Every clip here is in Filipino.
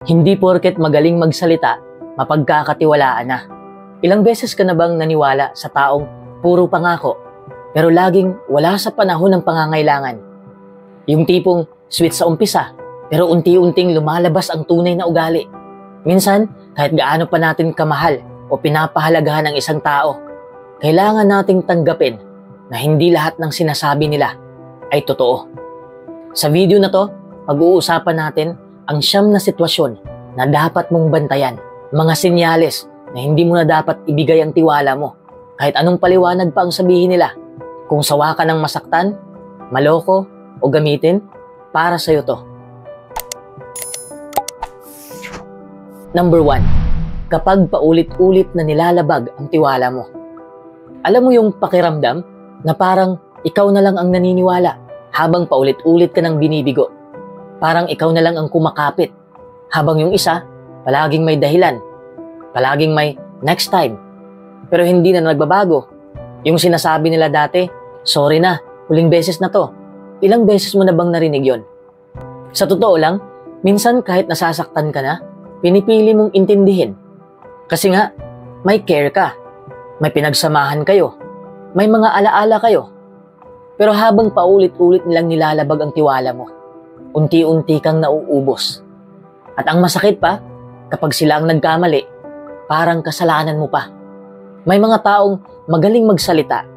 Hindi porket magaling magsalita, mapagkakatiwalaan na. Ilang beses ka na bang naniwala sa taong puro pangako, pero laging wala sa panahon ng pangangailangan? Yung tipong sweet sa umpisa, pero unti-unting lumalabas ang tunay na ugali. Minsan, kahit gaano pa natin kamahal o pinapahalagahan ang isang tao, kailangan nating tanggapin na hindi lahat ng sinasabi nila ay totoo. Sa video na to, pag-uusapan natin ang 9 na sitwasyon na dapat mong bantayan, mga senyales na hindi mo na dapat ibigay ang tiwala mo, kahit anong paliwanag pa ang sabihin nila. Kung sawa ka ng masaktan, maloko o gamitin, para sa'yo to. Number 1. Kapag paulit-ulit na nilalabag ang tiwala mo. Alam mo yung pakiramdam na parang ikaw na lang ang naniniwala habang paulit-ulit ka nang binibigo. Parang ikaw na lang ang kumakapit, habang yung isa, palaging may dahilan, palaging may next time, pero hindi na nagbabago. Yung sinasabi nila dati, sorry na, huling beses na to. Ilang beses mo na bang narinig yon? Sa totoo lang, minsan kahit nasasaktan ka na, pinipili mong intindihin. Kasi nga, may care ka, may pinagsamahan kayo, may mga alaala kayo. Pero habang paulit-ulit nilang nilalabag ang tiwala mo, unti-unti kang nauubos. At ang masakit pa, kapag sila ang nagkamali, parang kasalanan mo pa. May mga taong magaling magsalita,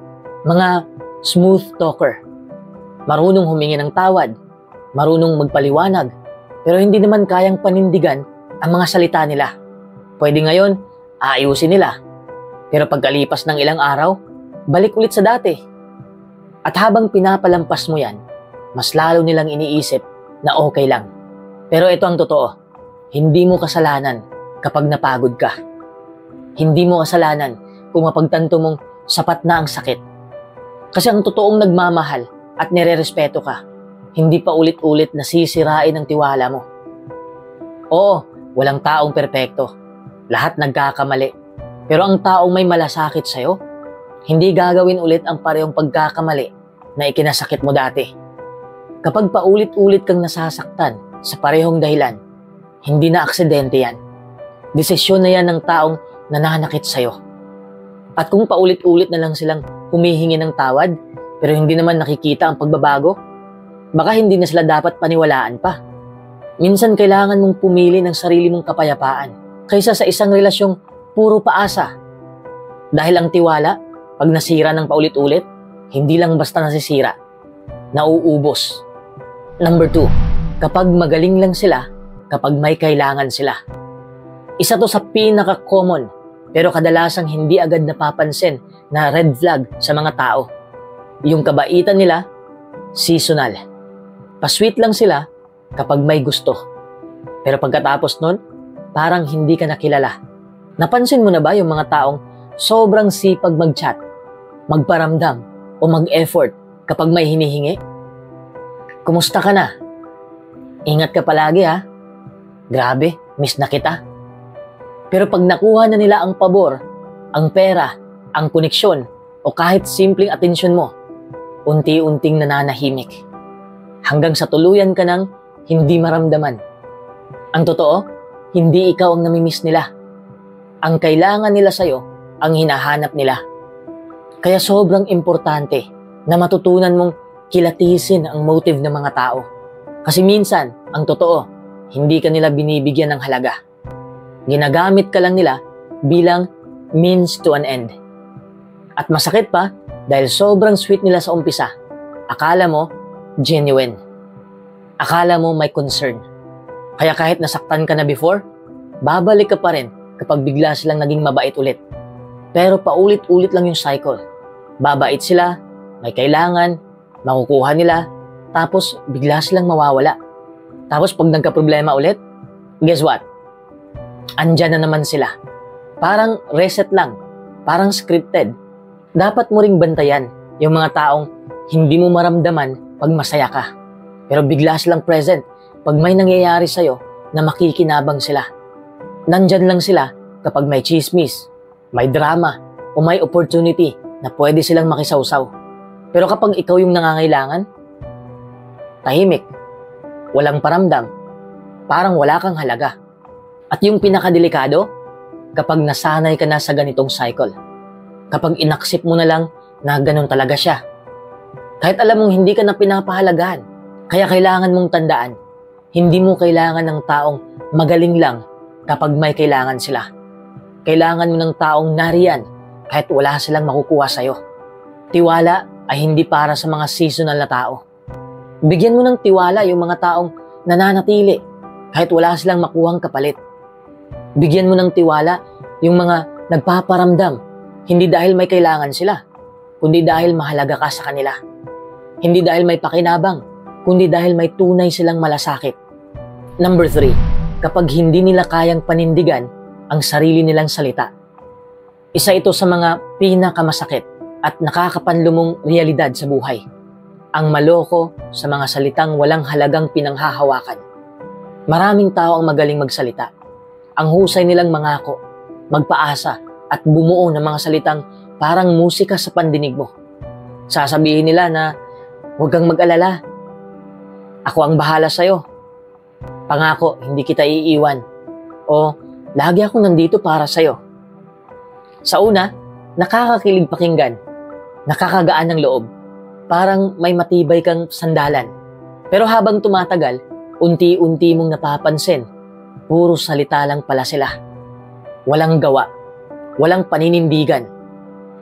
mga smooth talker, marunong humingi ng tawad, marunong magpaliwanag, pero hindi naman kayang panindigan ang mga salita nila. Pwede ngayon, aayusin nila, pero pagkalipas ng ilang araw, balik ulit sa dati. At habang pinapalampas mo yan, mas lalo nilang iniisip na okay lang. Pero ito ang totoo, hindi mo kasalanan kapag napagod ka. Hindi mo kasalanan kung mapagtanto mong sapat na ang sakit. Kasi ang totoong nagmamahal at nirerespeto ka, hindi pa ulit-ulit nasisirain ang tiwala mo. Oo, walang taong perpekto. Lahat nagkakamali. Pero ang taong may malasakit sa'yo, hindi gagawin ulit ang parehong pagkakamali na ikinasakit mo dati. Kapag paulit-ulit kang nasasaktan sa parehong dahilan, hindi na aksidente yan. Desisyon na yan ng taong nananakit sa'yo. At kung paulit-ulit na lang silang humihingi ng tawad, pero hindi naman nakikita ang pagbabago, baka hindi na sila dapat paniwalaan pa. Minsan kailangan mong pumili ng sarili mong kapayapaan kaysa sa isang relasyong puro paasa. Dahil ang tiwala, pag nasira ng paulit-ulit, hindi lang basta nasisira, nauubos. Number 2, kapag magaling lang sila, kapag may kailangan sila. Isa to sa pinaka-common, pero kadalasang hindi agad napapansin na red flag sa mga tao. Yung kabaitan nila, seasonal. Pasweet lang sila kapag may gusto. Pero pagkatapos nun, parang hindi ka nakilala. Napansin mo na ba yung mga taong sobrang sipag mag-chat, magparamdam, o mag-effort kapag may hinihingi? Kumusta ka na? Ingat ka palagi ha. Grabe, miss na kita. Pero pag nakuha na nila ang pabor, ang pera, ang koneksyon, o kahit simpleng atensyon mo, unti-unting nananahimik. Hanggang sa tuluyan ka nang hindi maramdaman. Ang totoo, hindi ikaw ang namimiss nila. Ang kailangan nila sa'yo, ang hinahanap nila. Kaya sobrang importante na matutunan mong kilatisin ang motive ng mga tao. Kasi minsan, ang totoo, hindi ka nila binibigyan ng halaga. Ginagamit ka lang nila bilang means to an end. At masakit pa dahil sobrang sweet nila sa umpisa. Akala mo, genuine. Akala mo may concern. Kaya kahit nasaktan ka na before, babalik ka pa rin kapag bigla silang naging mabait ulit. Pero paulit-ulit lang yung cycle. Babait sila, may kailangan, makukuha nila, tapos bigla silang mawawala. Tapos pag nagka-problema ulit, guess what? Andyan na naman sila. Parang reset lang, parang scripted. Dapat mo ring bantayan yung mga taong hindi mo maramdaman pag masaya ka. Pero bigla silang present pag may nangyayari sa'yo na makikinabang sila. Nandyan lang sila kapag may chismis, may drama, o may opportunity na pwede silang makisawsaw. Pero kapag ikaw yung nangangailangan, tahimik, walang paramdam, parang wala kang halaga. At yung pinakadelikado, kapag nasanay ka na sa ganitong cycle, kapag inaksip mo na lang na ganun talaga siya, kahit alam mong hindi ka na pinapahalagaan, kaya kailangan mong tandaan, hindi mo kailangan ng taong magaling lang kapag may kailangan sila. Kailangan mo ng taong nariyan kahit wala silang makukuha sa'yo. Tiwala ay hindi para sa mga seasonal na tao. Bigyan mo ng tiwala yung mga taong nananatili kahit wala silang makuhang kapalit. Bigyan mo ng tiwala yung mga nagpaparamdam, hindi dahil may kailangan sila, kundi dahil mahalaga ka sa kanila. Hindi dahil may pakinabang, kundi dahil may tunay silang malasakit. Number 3, kapag hindi nila kayang panindigan ang sarili nilang salita. Isa ito sa mga pinakamasakit at nakakapanlumong realidad sa buhay. Ang maloko sa mga salitang walang halagang pinanghahawakan. Maraming tao ang magaling magsalita. Ang husay nilang mangako, magpaasa at bumuo ng mga salitang parang musika sa pandinig mo. Sasabihin nila na huwag kang mag-alala. Ako ang bahala sa'yo. Pangako, hindi kita iiwan. O lagi akong nandito para sa'yo. Sa una, nakakakilig pakinggan. Nakakagaan ng loob. Parang may matibay kang sandalan. Pero habang tumatagal, unti-unti mong napapansin, puro salita lang pala sila. Walang gawa. Walang paninindigan.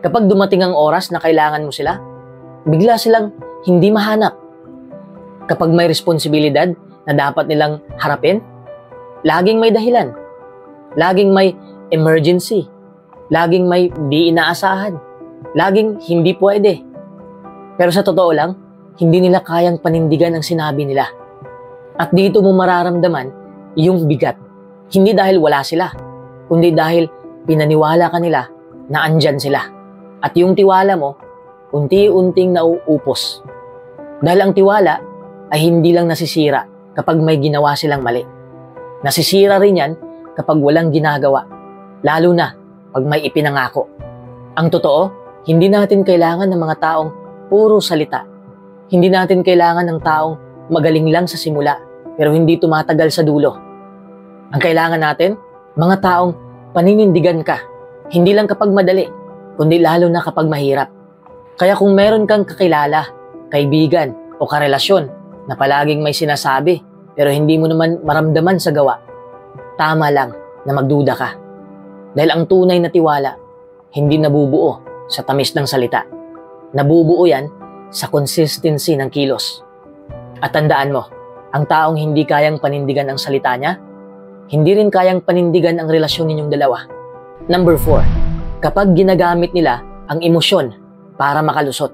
Kapag dumating ang oras na kailangan mo sila, bigla silang hindi mahanap. Kapag may responsibilidad na dapat nilang harapin, laging may dahilan. Laging may emergency. Laging may di inaasahan. Laging hindi pwede. Pero sa totoo lang, hindi nila kayang panindigan ang sinabi nila. At dito mo mararamdaman yung bigat. Hindi dahil wala sila, kundi dahil pinaniwala ka nila na andyan sila. At yung tiwala mo, unti-unting nauupos. Dahil ang tiwala ay hindi lang nasisira kapag may ginawa silang mali. Nasisira rin yan kapag walang ginagawa, lalo na pag may ipinangako. Ang totoo, hindi natin kailangan ng mga taong puro salita. Hindi natin kailangan ng taong magaling lang sa simula, pero hindi tumatagal sa dulo. Ang kailangan natin, mga taong paninindigan ka, hindi lang kapag madali, kundi lalo na kapag mahirap. Kaya kung meron kang kakilala, kaibigan o karelasyon na palaging may sinasabi pero hindi mo naman maramdaman sa gawa, tama lang na magduda ka. Dahil ang tunay na tiwala, hindi nabubuo sa tamis ng salita. Nabubuo yan sa consistency ng kilos. At tandaan mo, ang taong hindi kayang panindigan ang salita niya, hindi rin kayang panindigan ang relasyon ninyong dalawa. Number 4, kapag ginagamit nila ang emosyon para makalusot.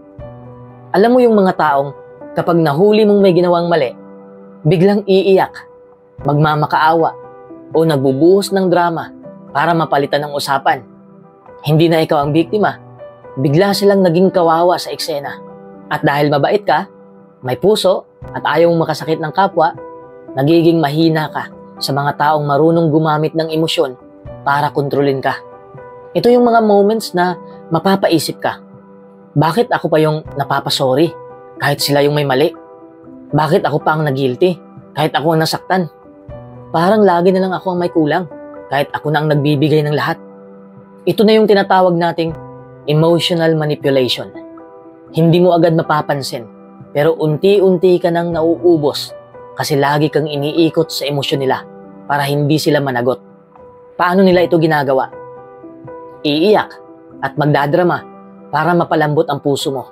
Alam mo yung mga taong kapag nahuli mong may ginawang mali, biglang iiyak, magmamakaawa, o nagbubuhos ng drama para mapalitan ng usapan. Hindi na ikaw ang biktima, bigla silang naging kawawa sa eksena. At dahil mabait ka, may puso, at ayaw mong makasakit ng kapwa, nagiging mahina ka sa mga taong marunong gumamit ng emosyon para kontrolin ka. Ito yung mga moments na mapapaisip ka, bakit ako pa yung napapasorry kahit sila yung may mali? Bakit ako pa ang nag-guilty kahit ako ang nasaktan? Parang lagi na lang ako ang may kulang kahit ako na ang nagbibigay ng lahat. Ito na yung tinatawag nating emotional manipulation. Hindi mo agad mapapansin, pero unti-unti ka nang nauubos kasi lagi kang iniikot sa emosyon nila para hindi sila managot. Paano nila ito ginagawa? Iiyak at magdadrama para mapalambot ang puso mo.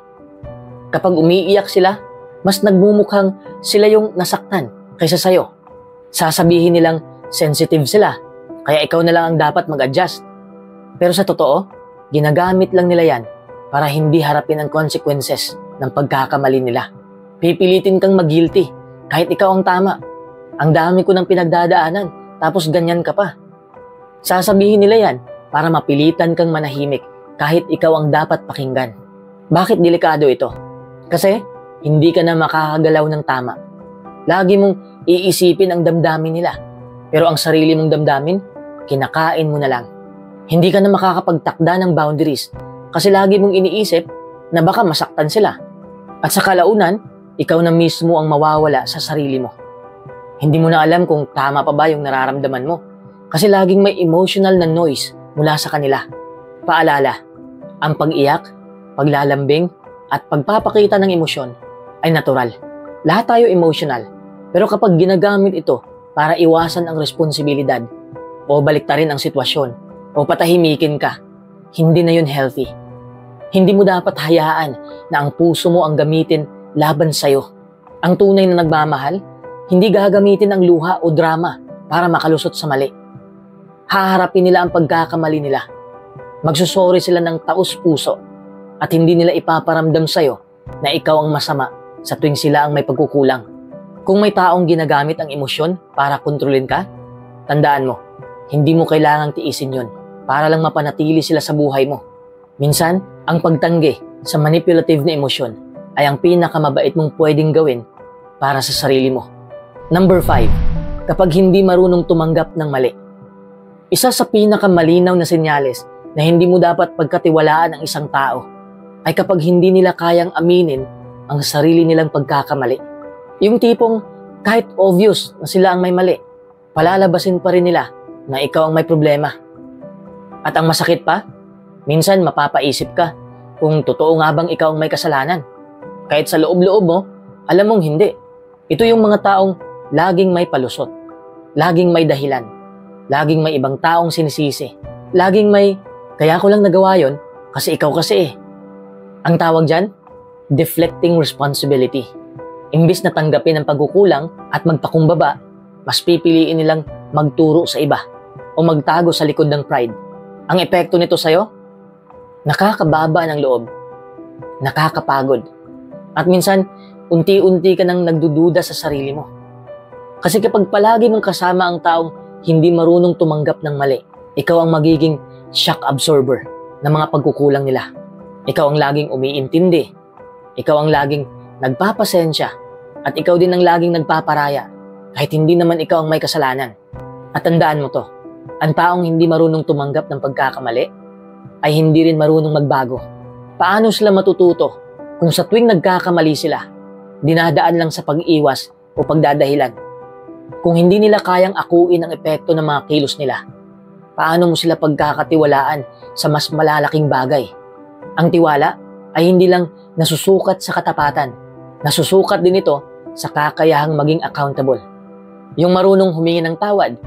Kapag umiiyak sila, mas nagmumukhang sila yung nasaktan kaysa sayo. Sasabihin nilang sensitive sila, kaya ikaw na lang ang dapat mag-adjust. Pero sa totoo, ginagamit lang nila yan para hindi harapin ang consequences ng pagkakamali nila. Pipilitin kang mag-guilty kahit ikaw ang tama. Ang dami ko ng pinagdadaanan, tapos ganyan ka pa. Sasabihin nila yan para mapilitan kang manahimik kahit ikaw ang dapat pakinggan. Bakit delikado ito? Kasi hindi ka na makakagalaw ng tama. Lagi mong iisipin ang damdamin nila, pero ang sarili mong damdamin, kinakain mo na lang. Hindi ka na makakapagtakda ng boundaries kasi lagi mong iniisip na baka masaktan sila. At sa kalaunan, ikaw na mismo ang mawawala sa sarili mo. Hindi mo na alam kung tama pa ba yung nararamdaman mo Kasi laging may emotional na noise mula sa kanila. Paalala, ang pag-iyak, paglalambing, at pagpapakita ng emosyon ay natural. Lahat tayo emotional, pero kapag ginagamit ito para iwasan ang responsibilidad o baliktarin ang sitwasyon o patahimikin ka, hindi na yun healthy. Hindi mo dapat hayaan na ang puso mo ang gamitin laban sa'yo. Ang tunay na nagmamahal, hindi gagamitin ang luha o drama para makalusot sa mali. Haharapin nila ang pagkakamali nila. Magsusorry sila ng taos-puso at hindi nila ipaparamdam sa'yo na ikaw ang masama sa tuwing sila ang may pagkukulang. Kung may taong ginagamit ang emosyon para kontrolin ka, tandaan mo, hindi mo kailangang tiisin yun para lang mapanatili sila sa buhay mo. Minsan, ang pagtanggi sa manipulative na emosyon ay ang pinakamabait mong pwedeng gawin para sa sarili mo. Number 5, kapag hindi marunong tumanggap ng mali. Isa sa pinakamalinaw na senyales na hindi mo dapat pagkatiwalaan ang isang tao ay kapag hindi nila kayang aminin ang sarili nilang pagkakamali. Yung tipong kahit obvious na sila ang may mali, palalabasin pa rin nila na ikaw ang may problema. At ang masakit pa, minsan mapapaisip ka kung totoo nga bang ikaw ang may kasalanan. Kahit sa loob-loob mo, alam mong hindi. Ito yung mga taong laging may palusot, laging may dahilan, laging may ibang taong sinisisi, laging may, kaya ko lang nagawa yon kasi ikaw kasi eh. Ang tawag dyan, deflecting responsibility. Imbis na tanggapin ang pagkukulang at magpakumbaba, mas pipiliin nilang magturo sa iba o magtago sa likod ng pride. Ang epekto nito sa'yo, nakakababa ng loob, nakakapagod, at minsan, unti-unti ka nang nagdududa sa sarili mo. Kasi kapag palagi mong kasama ang taong hindi marunong tumanggap ng mali, ikaw ang magiging shock absorber ng mga pagkukulang nila. Ikaw ang laging umiintindi, ikaw ang laging nagpapasensya, at ikaw din ang laging nagpaparaya kahit hindi naman ikaw ang may kasalanan. At tandaan mo to, ang taong hindi marunong tumanggap ng pagkakamali ay hindi rin marunong magbago. Paano sila matututo kung sa tuwing nagkakamali sila, dinadaan lang sa pag-iwas o pagdadahilan? Kung hindi nila kayang akuin ang epekto ng mga kilos nila, paano mo sila pagkakatiwalaan sa mas malalaking bagay? Ang tiwala ay hindi lang nasusukat sa katapatan. Nasusukat din ito sa kakayahang maging accountable. Yung marunong humingi ng tawad,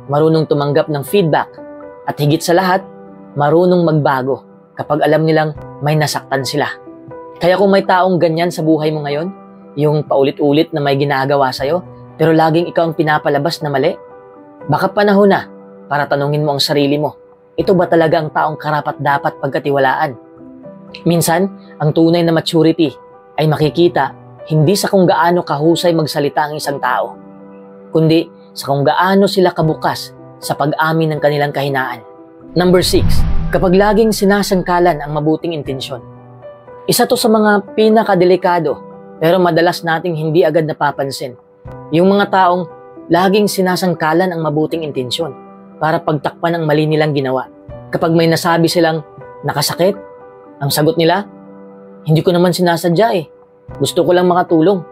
marunong tumanggap ng feedback, at higit sa lahat, marunong magbago kapag alam nilang may nasaktan sila. Kaya kung may taong ganyan sa buhay mo ngayon, yung paulit-ulit na may ginagawa sa'yo, pero laging ikaw ang pinapalabas na mali, baka panahon na para tanungin mo ang sarili mo, ito ba talaga ang taong karapat-dapat pagkatiwalaan? Minsan, ang tunay na maturity ay makikita hindi sa kung gaano kahusay magsalita ang isang tao, kundi sa kung gaano sila kabukas sa pag-amin ng kanilang kahinaan. Number 6, kapag laging sinasangkalan ang mabuting intensyon. Isa to sa mga pinakadelikado pero madalas nating hindi agad napapansin. Yung mga taong laging sinasangkalan ang mabuting intensyon para pagtakpan ang mali nilang ginawa. Kapag may nasabi silang nakasakit, ang sagot nila, hindi ko naman sinasadya eh. Gusto ko lang makatulong.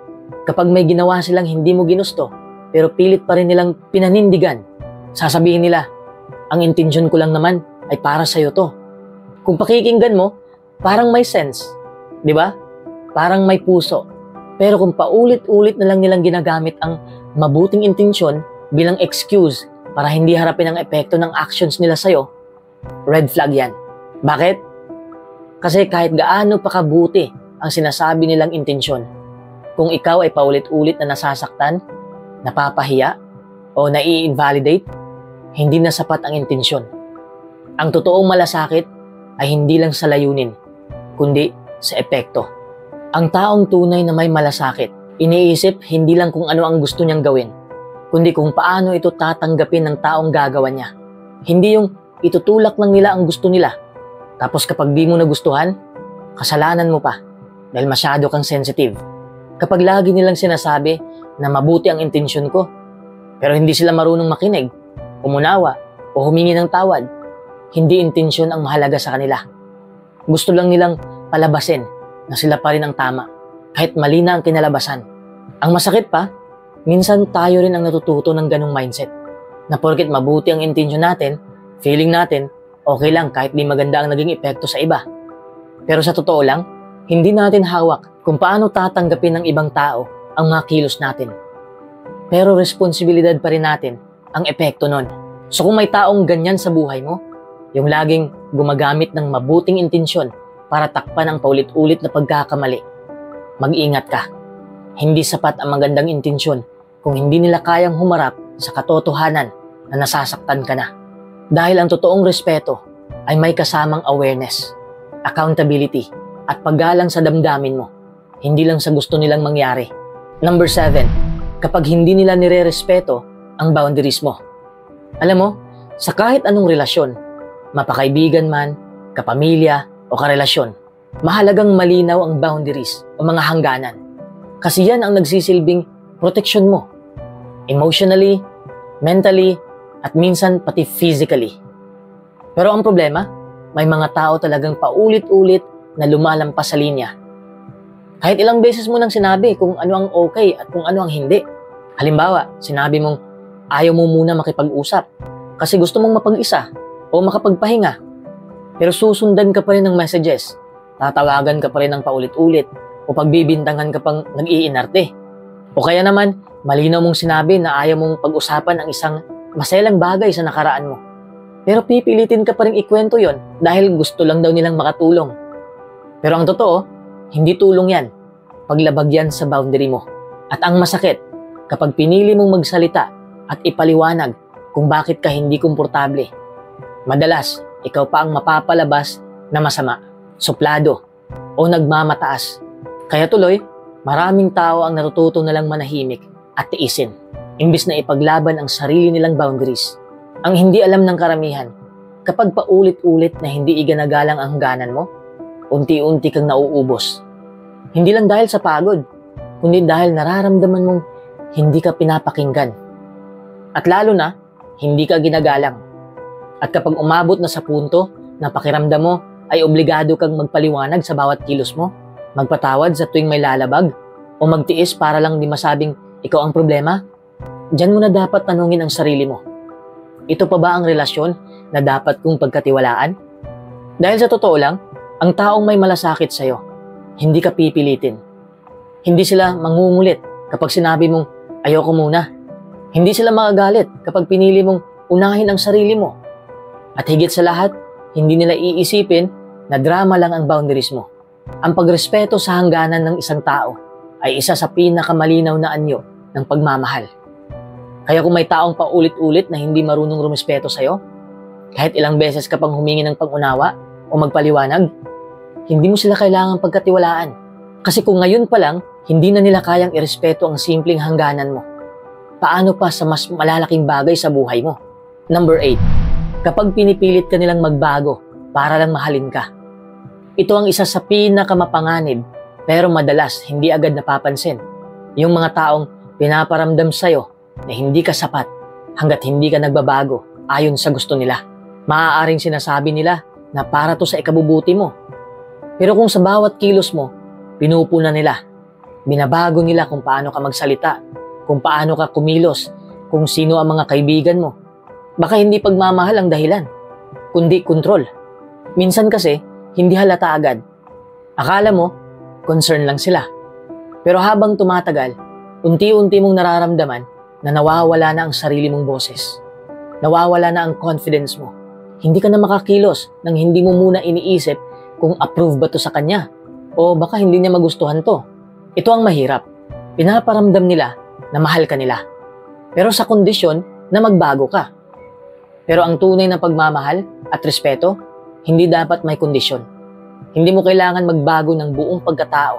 Kapag may ginawa silang hindi mo ginusto, pero pilit pa rin nilang pinanindigan, sasabihin nila, ang intensyon ko lang naman ay para sa'yo to. Kung pakikinggan mo, parang may sense. Di ba? Parang may puso. Pero kung paulit-ulit na lang nilang ginagamit ang mabuting intensyon bilang excuse para hindi harapin ang epekto ng actions nila sa'yo, red flag yan. Bakit? Kasi kahit gaano pa kabuti ang sinasabi nilang intensyon, kung ikaw ay paulit-ulit na nasasaktan, napapahiya, o nai-invalidate, hindi na sapat ang intensyon. Ang totoong malasakit ay hindi lang sa layunin, kundi sa epekto. Ang taong tunay na may malasakit, iniisip hindi lang kung ano ang gusto niyang gawin, kundi kung paano ito tatanggapin ng taong gagawa niya. Hindi yung itutulak lang nila ang gusto nila, tapos kapag di mo nagustuhan, kasalanan mo pa dahil masyado kang sensitive. Kapag lagi nilang sinasabi na mabuti ang intensyon ko, pero hindi sila marunong makinig, umunawa, o humingi ng tawad, hindi intensyon ang mahalaga sa kanila. Gusto lang nilang palabasin na sila pa rin ang tama, kahit mali na ang kinalabasan. Ang masakit pa, minsan tayo rin ang natututo ng ganong mindset. Na porket mabuti ang intensyon natin, feeling natin, okay lang kahit di maganda ang naging epekto sa iba. Pero sa totoo lang, hindi natin hawak kung paano tatanggapin ng ibang tao ang mga kilos natin. Pero responsibilidad pa rin natin ang epekto nun. So kung may taong ganyan sa buhay mo, yung laging gumagamit ng mabuting intensyon para takpan ang paulit-ulit na pagkakamali, mag-ingat ka. Hindi sapat ang magandang intensyon kung hindi nila kayang humarap sa katotohanan na nasasaktan ka na. Dahil ang totoong respeto ay may kasamang awareness, accountability, at paggalang sa damdamin mo, hindi lang sa gusto nilang mangyari. Number 7, kapag hindi nila nire-respeto ang boundaries mo. Alam mo, sa kahit anong relasyon, mapakaibigan man, kapamilya, o karelasyon, mahalagang malinaw ang boundaries o mga hangganan. Kasi yan ang nagsisilbing proteksyon mo. Emotionally, mentally, at minsan pati physically. Pero ang problema, may mga tao talagang paulit-ulit na lumalampas sa linya. Kahit ilang beses mo nang sinabi kung ano ang okay at kung ano ang hindi. Halimbawa, sinabi mong ayaw mo muna makipag-usap kasi gusto mong mapag-isa o makapagpahinga. Pero susundan ka pa rin ng messages, tatawagan ka pa rin ng paulit-ulit o pagbibintangan ka pang nag-iinarte. O kaya naman, malinaw mong sinabi na ayaw mong pag-usapan ang isang maselang bagay sa nakaraan mo. Pero pipilitin ka pa rin ikwento yon dahil gusto lang daw nilang makatulong. Pero ang totoo, hindi tulong yan. Paglabag yan sa boundary mo. At ang masakit, kapag pinili mong magsalita at ipaliwanag kung bakit ka hindi komportable, madalas, ikaw pa ang mapapalabas na masama, suplado, o nagmamataas. Kaya tuloy, maraming tao ang natututo na lang manahimik at tiisin, imbis na ipaglaban ang sarili nilang boundaries. Ang hindi alam ng karamihan, kapag paulit-ulit na hindi iginagalang ang hangganan mo, unti-unti kang nauubos. Hindi lang dahil sa pagod, kundi dahil nararamdaman mong hindi ka pinapakinggan. At lalo na, hindi ka ginagalang. At kapag umabot na sa punto na pakiramdam mo ay obligado kang magpaliwanag sa bawat kilos mo, magpatawad sa tuwing may lalabag, o magtiis para lang di masabing ikaw ang problema, diyan mo na dapat tanungin ang sarili mo. Ito pa ba ang relasyon na dapat kong pagkatiwalaan? Dahil sa totoo lang, ang taong may malasakit sa'yo, hindi ka pipilitin. Hindi sila mangungulit kapag sinabi mong ayoko muna. Hindi sila magagalit kapag pinili mong unahin ang sarili mo. At higit sa lahat, hindi nila iisipin na drama lang ang boundaries mo. Ang pagrespeto sa hangganan ng isang tao ay isa sa pinakamalinaw na anyo ng pagmamahal. Kaya kung may taong paulit-ulit na hindi marunong rumespeto sa'yo, kahit ilang beses ka pang humingi ng pangunawa o magpaliwanag, hindi mo sila kailangang pagkatiwalaan. Kasi kung ngayon pa lang, hindi na nila kayang irespeto ang simpleng hangganan mo, paano pa sa mas malalaking bagay sa buhay mo? Number 8. Kapag pinipilit ka nilang magbago para lang mahalin ka. Ito ang isa sa pinakamapanganib pero madalas hindi agad napapansin. Yung mga taong pinaparamdam sa'yo na hindi ka sapat hanggat hindi ka nagbabago ayon sa gusto nila. Maaaring sinasabi nila na para to sa ikabubuti mo. Pero kung sa bawat kilos mo, pinupuna nila, binabago nila kung paano ka magsalita, kung paano ka kumilos, kung sino ang mga kaibigan mo, baka hindi pagmamahal ang dahilan, kundi kontrol. Minsan kasi, hindi halata agad. Akala mo, concern lang sila. Pero habang tumatagal, unti-unti mong nararamdaman na nawawala na ang sarili mong boses. Nawawala na ang confidence mo. Hindi ka na makakilos nang hindi mo muna iniisip kung approve ba to sa kanya o baka hindi niya magustuhan to. Ito ang mahirap. Pinaparamdam nila na mahal ka nila. Pero sa kondisyon na magbago ka. Pero ang tunay na pagmamahal at respeto, hindi dapat may kondisyon. Hindi mo kailangan magbago ng buong pagkatao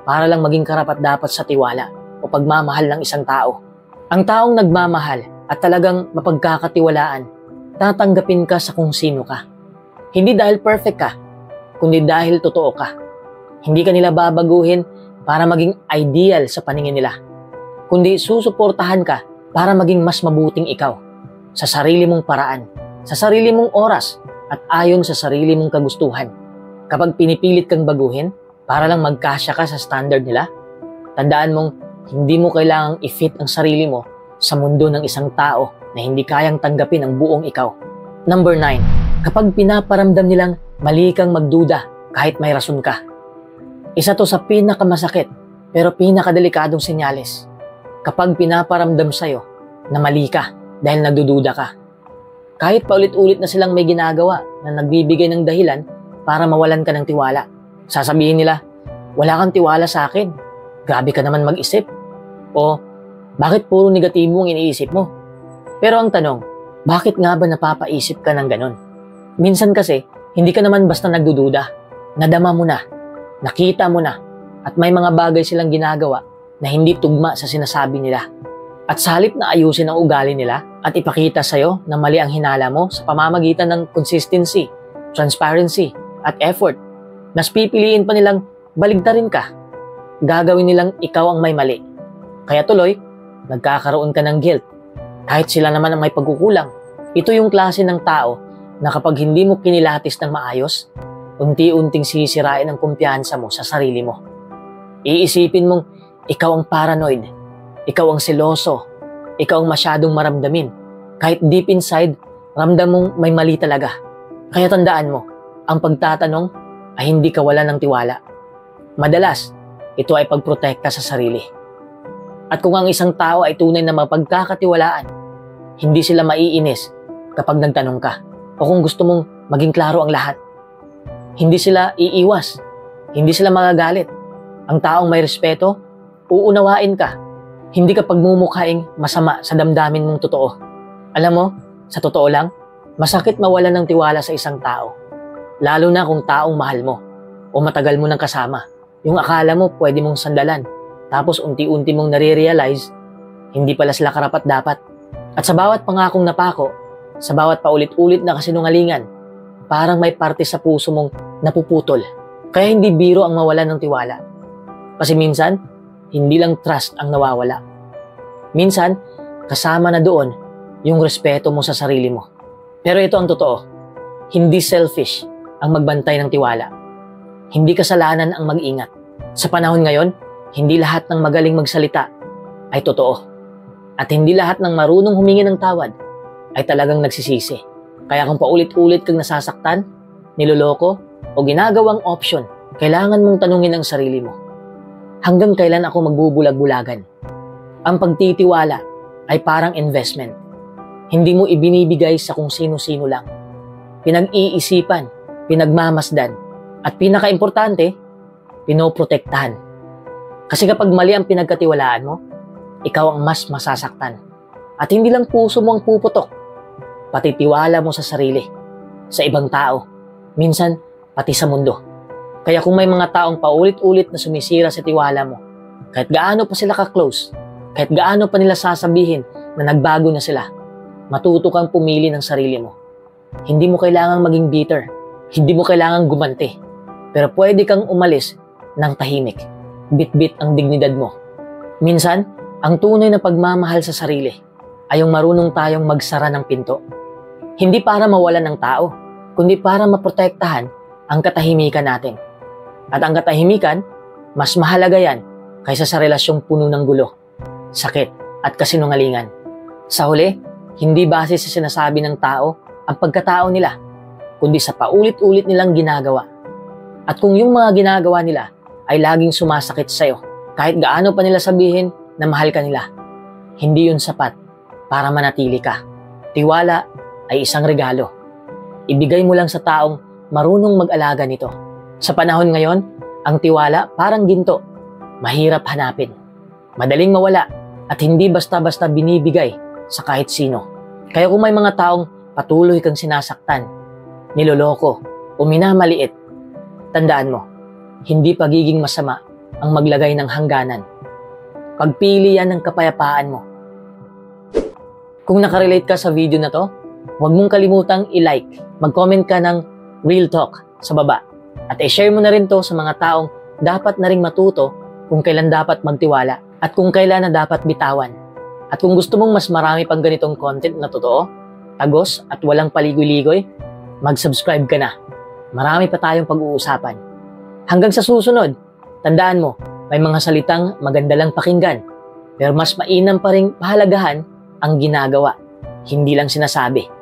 para lang maging karapat-dapat sa tiwala o pagmamahal ng isang tao. Ang taong nagmamahal at talagang mapagkakatiwalaan, tatanggapin ka sa kung sino ka. Hindi dahil perfect ka, kundi dahil totoo ka. Hindi ka nila babaguhin para maging ideal sa paningin nila, kundi susuportahan ka para maging mas mabuting ikaw. Sa sarili mong paraan, sa sarili mong oras, at ayon sa sarili mong kagustuhan. Kapag pinipilit kang baguhin para lang magkasya ka sa standard nila, tandaan mong hindi mo kailangang i-fit ang sarili mo sa mundo ng isang tao na hindi kayang tanggapin ang buong ikaw. Number 9, kapag pinaparamdam nilang mali kang magduda kahit may rason ka. Isa to sa pinakamasakit pero pinakadelikadong senyales. Kapag pinaparamdam sa'yo na mali ka dahil nagdududa ka. Kahit paulit-ulit na silang may ginagawa na nagbibigay ng dahilan para mawalan ka ng tiwala. Sasabihin nila, wala kang tiwala sa akin. Grabe ka naman mag-isip. O, bakit puro negatibo ang iniisip mo? Pero ang tanong, bakit nga ba napapaisip ka ng ganon? Minsan kasi, hindi ka naman basta nagdududa. Nadama mo na, nakita mo na, at may mga bagay silang ginagawa na hindi tugma sa sinasabi nila. At sa halip na ayusin ang ugali nila at ipakita sa'yo na mali ang hinala mo sa pamamagitan ng consistency, transparency, at effort, mas pipiliin pa nilang baligtarin ka. Gagawin nilang ikaw ang may mali. Kaya tuloy, nagkakaroon ka ng guilt. Kahit sila naman ang may pagkukulang. Ito yung klase ng tao na kapag hindi mo kinilatis ng maayos, unti-unting sisirain ang kumpiyansa mo sa sarili mo. Iisipin mong ikaw ang paranoid, ikaw ang seloso, ikaw ang masyadong maramdamin. Kahit deep inside, ramdam mong may mali talaga. Kaya tandaan mo, ang pagtatanong ay hindi kawalan ng tiwala. Madalas, ito ay pagprotekta sa sarili. At kung ang isang tao ay tunay na mapagkakatiwalaan, hindi sila maiinis kapag nagtanong ka o kung gusto mong maging klaro ang lahat. Hindi sila iiwas, hindi sila magagalit. Ang taong may respeto, uunawain ka. Hindi ka pagmumukhaing masama sa damdamin mong totoo. Alam mo, sa totoo lang, masakit mawalan ng tiwala sa isang tao. Lalo na kung taong mahal mo o matagal mo nang kasama. Yung akala mo pwede mong sandalan. Tapos unti-unti mong nare-realize, hindi pala sila karapat-dapat. At sa bawat pangakong napako, sa bawat paulit-ulit na kasinungalingan, parang may parte sa puso mong napuputol. Kaya hindi biro ang mawalan ng tiwala. Kasi minsan, hindi lang trust ang nawawala. Minsan, kasama na doon yung respeto mo sa sarili mo. Pero ito ang totoo, hindi selfish ang magbantay ng tiwala. Hindi kasalanan ang mag-ingat. Sa panahon ngayon, hindi lahat ng magaling magsalita ay totoo. At hindi lahat ng marunong humingi ng tawad ay talagang nagsisisi. Kaya kung paulit-ulit kang nasasaktan, niloloko, o ginagawang option, kailangan mong tanungin ang sarili mo. Hanggang kailan ako magbubulag-bulagan? Ang pagtitiwala ay parang investment. Hindi mo ibinibigay sa kung sino-sino lang. Pinag-iisipan, pinagmamasdan, at pinaka-importante, pinoprotektahan. Kasi kapag mali ang pinagkatiwalaan mo, ikaw ang mas masasaktan. At hindi lang puso mo ang puputok, pati tiwala mo sa sarili, sa ibang tao, minsan pati sa mundo. Kaya kung may mga taong paulit-ulit na sumisira sa tiwala mo, kahit gaano pa sila ka-close, kahit gaano pa nila sasabihin na nagbago na sila, matuto kang pumili ng sarili mo. Hindi mo kailangang maging bitter, hindi mo kailangang gumanti, pero pwede kang umalis ng tahimik. Bit-bit ang dignidad mo. Minsan, ang tunay na pagmamahal sa sarili ay yung marunong tayong magsara ng pinto. Hindi para mawalan ng tao, kundi para maprotektahan ang katahimikan natin. At ang katahimikan, mas mahalaga yan kaysa sa relasyong puno ng gulo, sakit at kasinungalingan. Sa huli, hindi base sa sinasabi ng tao ang pagkatao nila, kundi sa paulit-ulit nilang ginagawa. At kung yung mga ginagawa nila ay laging sumasakit sa'yo, kahit gaano pa nila sabihin na mahal ka nila, hindi yun sapat para manatili ka. Tiwala ay isang regalo. Ibigay mo lang sa taong marunong mag-alaga nito. Sa panahon ngayon, ang tiwala parang ginto. Mahirap hanapin, madaling mawala, at hindi basta-basta binibigay sa kahit sino. Kaya kung may mga taong patuloy kang sinasaktan, niloloko o minamaliit, tandaan mo, hindi pagiging masama ang maglagay ng hangganan. Pagpili yan ng kapayapaan mo. Kung nakarelate ka sa video na to, huwag mong kalimutang i-like, mag-comment ka ng real talk sa baba, at i-share mo na rin to sa mga taong dapat na ring matuto kung kailan dapat magtiwala at kung kailan na dapat bitawan. At kung gusto mong mas marami pang ganitong content na totoo, tagos at walang paligoy-ligoy, mag-subscribe ka na. Marami pa tayong pag-uusapan. Hanggang sa susunod, tandaan mo, may mga salitang maganda lang pakinggan, pero mas mainam pa ring pahalagahan ang ginagawa. hindi lang sinasabi.